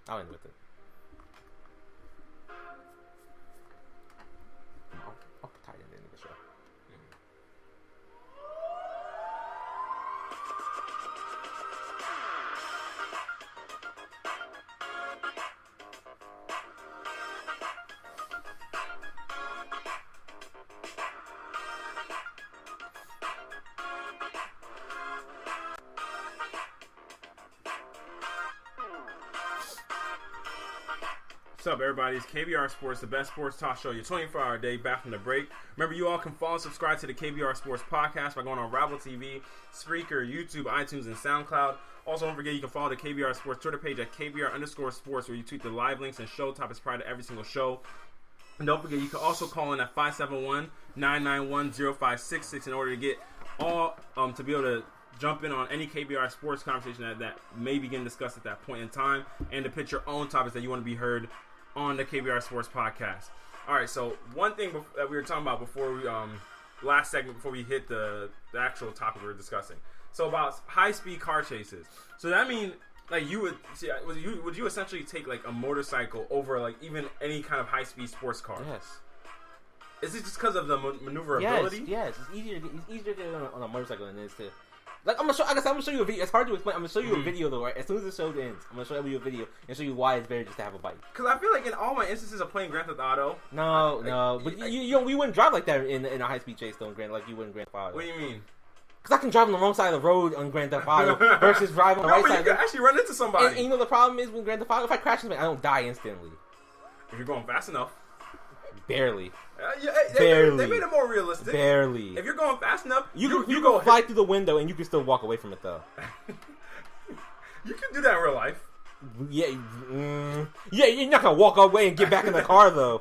I'll end with it. I'll tie it in the end of the show. What's up, everybody? It's KBR Sports, the best sports talk show. Your 24-hour day back from the break. Remember, you all can follow and subscribe to the KBR Sports podcast by going on Rabble TV, Spreaker, YouTube, iTunes, and SoundCloud. Also, don't forget you can follow the KBR Sports Twitter page at KBR_Sports, where you tweet the live links and show topics prior to every single show. And don't forget, you can also call in at 571-991-0566 in order to get all to be able to jump in on any KBR Sports conversation that may be getting discussed at that point in time, and to pitch your own topics that you want to be heard on the KBR Sports podcast. All right, so one thing that we were talking about before we last segment before we hit the actual topic we were discussing. So about high-speed car chases. So that mean like you would see, would you essentially take like a motorcycle over like even any kind of high-speed sports car? Yes. Is it just because of the maneuverability? Yes. It's easier to get on a motorcycle than it is to. Like I'm gonna show you a video. It's hard to explain. I'm gonna show you a video though. Right, as soon as the show ends, I'm gonna show you a video and show you why it's better just to have a bike. Because I feel like in all my instances of playing Grand Theft Auto, but we wouldn't drive like that in a high speed chase though. Like you would in Grand Theft Auto. What do you mean? Because I can drive on the wrong side of the road on Grand Theft Auto versus drive on the right side. You can actually run into somebody. And you know the problem is with Grand Theft Auto, if I crash into something, I don't die instantly. If you're going fast enough. Barely. Barely. They made it more realistic. Barely. If you're going fast enough, you can fly through the window and you can still walk away from it though. You can do that in real life. Yeah, you're not gonna walk away and get back in the car though.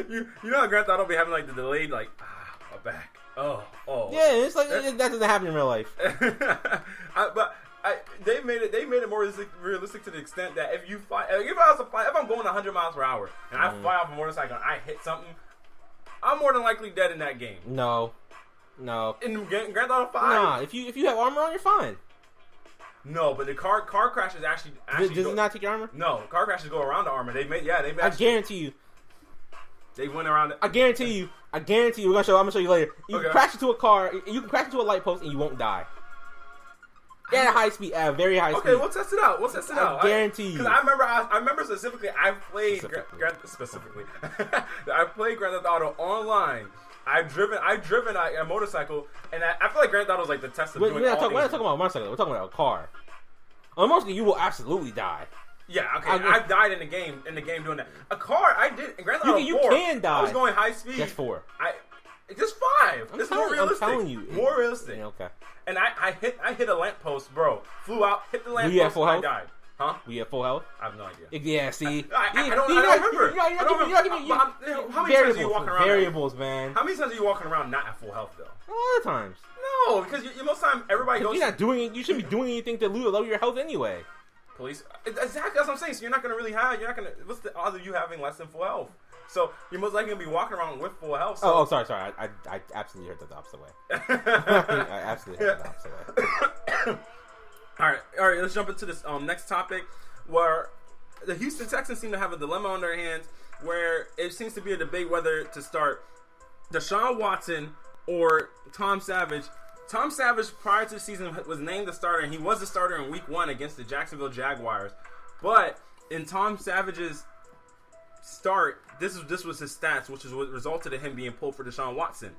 You know how Grand Theft Auto be having like the delayed like my back. Oh. Yeah, it's like that doesn't happen in real life. They made it more realistic to the extent that if you fly, if I'm going 100 miles per hour and I fly off a motorcycle and I hit something, I'm more than likely dead in that game. No. In Grand Theft Auto 5? Nah, if you have armor on, you're fine. No, but the car crashes actually does it not take your armor? No, car crashes go around the armor. They made I guarantee you. They went around it. I guarantee you. I'm gonna show you later. You can crash into a car. You can crash into a light post and you won't die. At a high speed, at a very high speed. Okay, we'll test it out. I guarantee you. Because I remember specifically, I played Grand Theft Auto online. I've driven a motorcycle, and I feel like Grand Theft Auto is like the test of doing we're not talking about a motorcycle. We're talking about a car. On a motorcycle, you will absolutely die. Yeah, okay. I've died in the game doing that. A car, I did in Grand Theft Auto 4. You can die. I was going high speed. That's 4. Just 5. This is more realistic. I'm telling you, more realistic. Yeah, okay. And I hit a lamppost, bro. Flew out, hit the lamppost. Were you at full health? I died. Huh? Were you at full health? I have no idea. Yeah, see, I don't remember. How many times are you walking around? Variables, man. How many times are you walking around not at full health though? A lot of times. No, because most time everybody goes. You're not doing it. You shouldn't be doing anything to lower your health anyway. Police. Exactly. That's what I'm saying. So you're not gonna really have. You're not gonna. What's the odds of you having less than full health? So you're most likely gonna be walking around with full health. So. Oh, sorry. I absolutely heard that the opposite way. I absolutely heard that the opposite way. All right. Let's jump into this next topic, where the Houston Texans seem to have a dilemma on their hands, where it seems to be a debate whether to start Deshaun Watson or Tom Savage. Tom Savage, prior to the season, was named the starter, and he was the starter in Week 1 against the Jacksonville Jaguars. But in Tom Savage's start, this was his stats, which is what resulted in him being pulled for Deshaun Watson.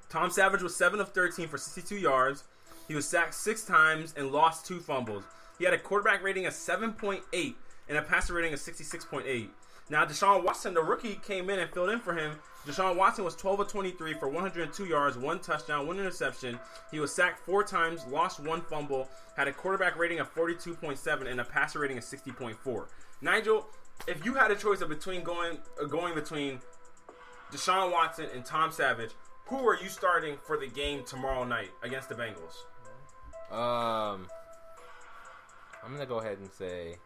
Tom Savage was 7 of 13 for 62 yards. He was sacked 6 times and lost 2 fumbles. He had a quarterback rating of 7.8 and a passer rating of 66.8. Now, Deshaun Watson, the rookie, came in and filled in for him. Deshaun Watson was 12 of 23 for 102 yards, 1 touchdown, 1 interception. He was sacked 4 times, lost 1 fumble, had a quarterback rating of 42.7 and a passer rating of 60.4. Nigel, if you had a choice of going between Deshaun Watson and Tom Savage, who are you starting for the game tomorrow night against the Bengals? I'm gonna go ahead and say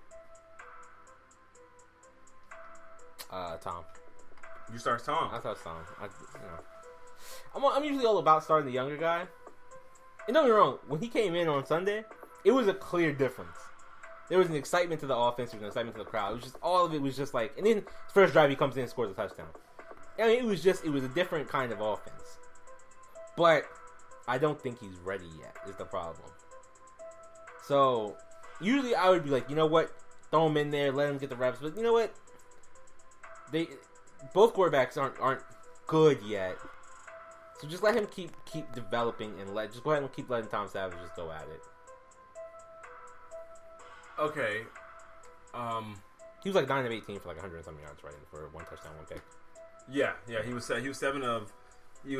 Tom. You start Tom. I thought Tom. I'm usually all about starting the younger guy. And don't get me wrong, when he came in on Sunday, it was a clear difference. There was an excitement to the offense. There was an excitement to the crowd. It was just all of it was just like. And then first drive he comes in and scores a touchdown. I mean, it was a different kind of offense. But I don't think he's ready yet. Is the problem. So usually I would be like, you know what, throw him in there, let him get the reps. But you know what, both quarterbacks aren't good yet. So just let him keep developing and just go ahead and keep letting Tom Savage just go at it. Okay. He was like 9 of 18 for like 100 and something yards, right? For 1 touchdown, 1 pick. Yeah. He was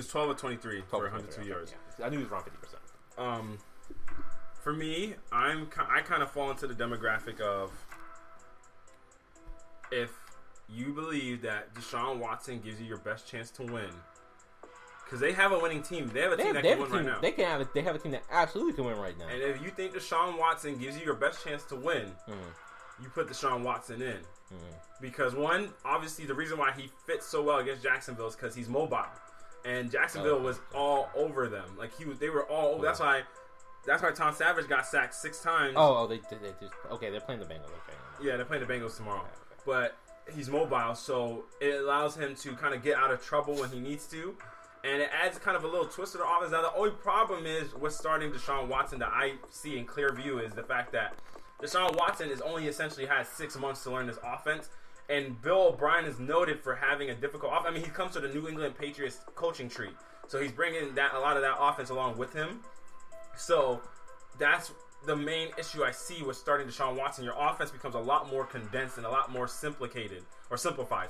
12 of 23 for 102 yards. Yeah. I knew he was around 50%. For me, I kind of fall into the demographic of if you believe that Deshaun Watson gives you your best chance to win, because they have a winning team. They have a team that can win right now. They have a team that absolutely can win right now. And if you think Deshaun Watson gives you your best chance to win, you put Deshaun Watson in. Because one, obviously, the reason why he fits so well against Jacksonville is because he's mobile, and Jacksonville was all over them. Like they were all over. That's why Tom Savage got sacked 6 times. They just they're playing the Bengals. Okay. Yeah, they're playing the Bengals tomorrow. Okay. But he's mobile, so it allows him to kind of get out of trouble when he needs to. And it adds kind of a little twist to the offense. Now, the only problem is with starting Deshaun Watson that I see in clear view is the fact that Deshaun Watson is only essentially had 6 months to learn this offense. And Bill O'Brien is noted for having a difficult offense. I mean, he comes to the New England Patriots coaching tree. So he's bringing a lot of that offense along with him. So that's the main issue I see with starting Deshaun Watson. Your offense becomes a lot more condensed and a lot more simplified,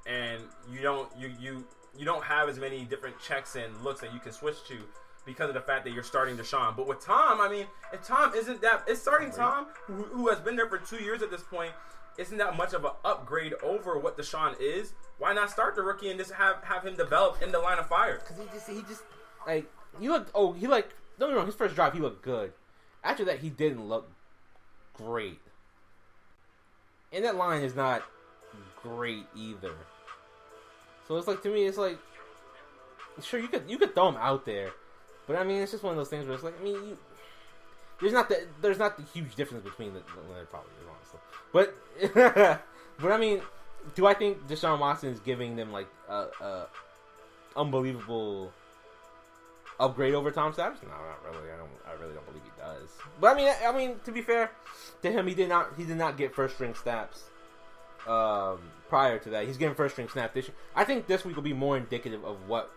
and you don't have as many different checks and looks that you can switch to because of the fact that you're starting Deshaun. But with Tom, I mean, if Tom isn't that, it's starting Tom, who has been there for 2 years at this point, isn't that much of an upgrade over what Deshaun is. Why not start the rookie and just have him develop in the line of fire? Because he just like he looked. Oh, he like don't get me wrong. His first drive, he looked good. After that, he didn't look great, and that line is not great either. So it's like, to me, it's like, sure, you could throw him out there, but I mean, it's just one of those things where it's like, I mean, there's not the huge difference between the there probably is, honestly, but I mean, do I think Deshaun Watson is giving them like a unbelievable upgrade over Tom Savage? No, not really. I really don't believe he does. But I mean, to be fair to him, he did not get first string snaps. Prior to that, he's getting first string snap this year. I think this week will be more indicative of what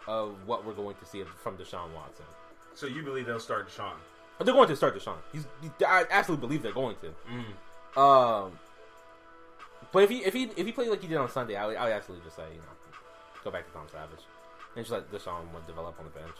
we're going to see from Deshaun Watson. So you believe they'll start Deshaun? But they're going to start Deshaun. I absolutely believe they're going to. But if he played like he did on Sunday, I would absolutely just say, go back to Tom Savage and just let Deshaun develop on the bench.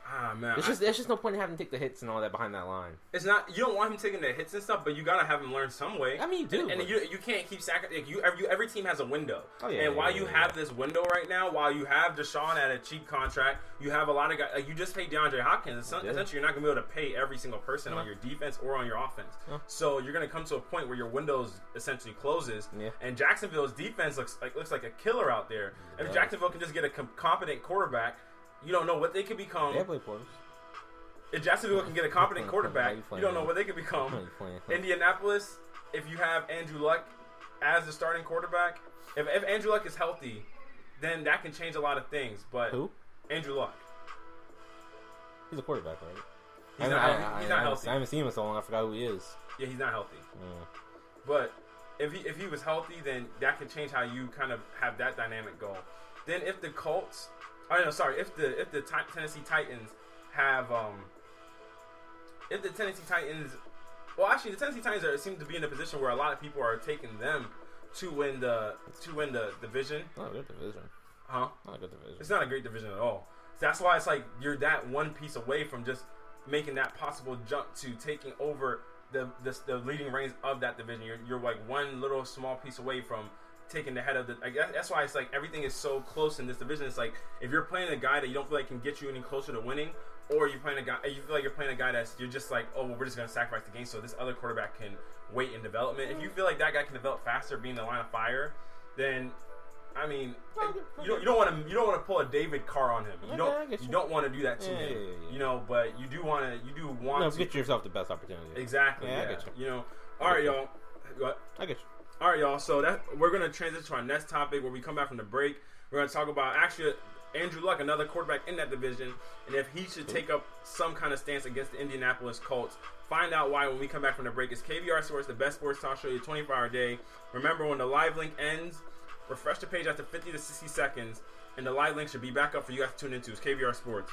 Ah, man. There's just no point in having him take the hits and all that behind that line. It's not, you don't want him taking the hits and stuff, but you gotta have him learn some way. I mean, you do. And you can't keep sacrificing. Every team has a window. Oh, yeah, and while you have this window right now, while you have Deshaun at a cheap contract, you have a lot of guys. Like, you just paid DeAndre Hopkins. Essentially, you're not gonna be able to pay every single person on your defense or on your offense. So you're gonna come to a point where your window essentially closes. Yeah. And Jacksonville's defense looks like a killer out there. If Jacksonville can just get a competent quarterback, you don't know what they could become. They play quarters. If Jacksonville can get a competent quarterback, you don't know what they could become. Indianapolis, if you have Andrew Luck as the starting quarterback, if Andrew Luck is healthy, then that can change a lot of things. But who? Andrew Luck. He's a quarterback, right? He's not healthy. I haven't seen him in so long. I forgot who he is. Yeah, he's not healthy. But if he was healthy, then that could change how you kind of have that dynamic go. Then if the Colts, if the Tennessee Titans have if the Tennessee Titans, well, actually, the Tennessee Titans seem to be in a position where a lot of people are taking them to win the division. Not a good division. Huh? Not a good division. It's not a great division at all. That's why it's like you're that one piece away from just making that possible jump to taking over the leading reins of that division. You're like one little small piece away from taking the head of the. That's why it's like everything is so close in this division. It's like if you're playing a guy that you don't feel like can get you any closer to winning, or you're playing a guy, you feel like you're playing a guy that's you're just like, oh, well, we're just gonna sacrifice the game so this other quarterback can wait in development. If you feel like that guy can develop faster, being the line of fire, then I mean, you don't want to pull a David Carr on him. You don't want to do that to him. Yeah. You know, but you do want to get yourself the best opportunity. Exactly. Yeah, I get you. You know, all right, y'all. What? I get you. All right, y'all. So we're gonna transition to our next topic where we come back from the break. We're gonna talk about actually Andrew Luck, another quarterback in that division, and if he should take up some kind of stance against the Indianapolis Colts. Find out why when we come back from the break. It's KBR Sports, the best sports talk show, 24-hour a day. Remember, when the live link ends, refresh the page after 50 to 60 seconds, and the live link should be back up for you guys to tune into. It's KBR Sports.